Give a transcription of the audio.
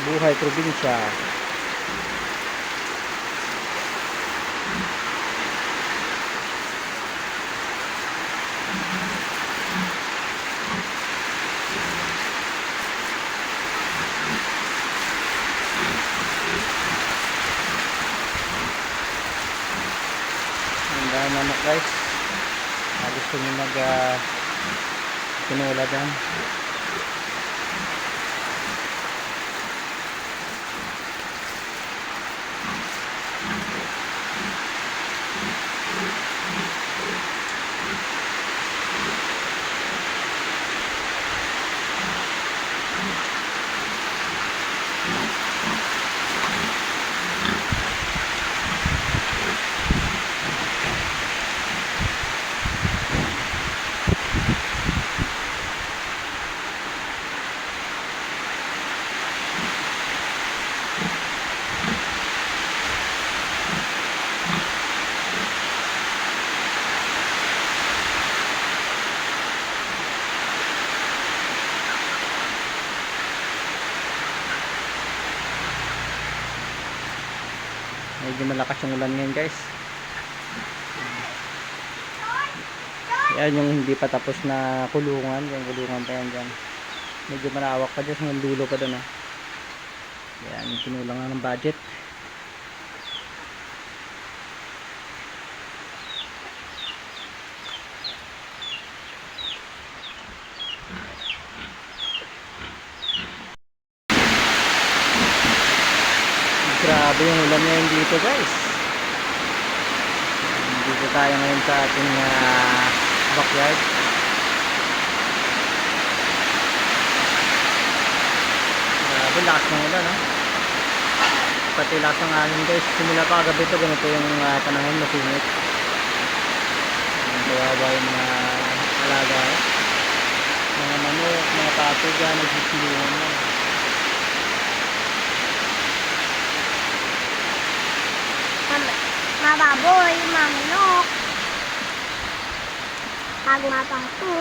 Buhay probinsya. Ang dami manok guys. Gusto nyo mag tinula dyan. Medyo malakas yung ulan ngayon guys. Yan yung hindi pa tapos na kulungan. Yung kulungan pa yan dyan. Medyo malawak pa dyan. Yung dulo pa doon. Yan yung kinulang na ng budget. Grabe yung ulan ngayon dito guys. Dito tayo ngayon sa ating backyard. Grabe lakas ng ulan pati lakas ng hangin guys. Simula pa kagabi ito ganito yung panahon, masingit. Kawawa yung mga alaga, mga manok, mga pato dyan nagsisilungan na. Mababoy, manok, mapato.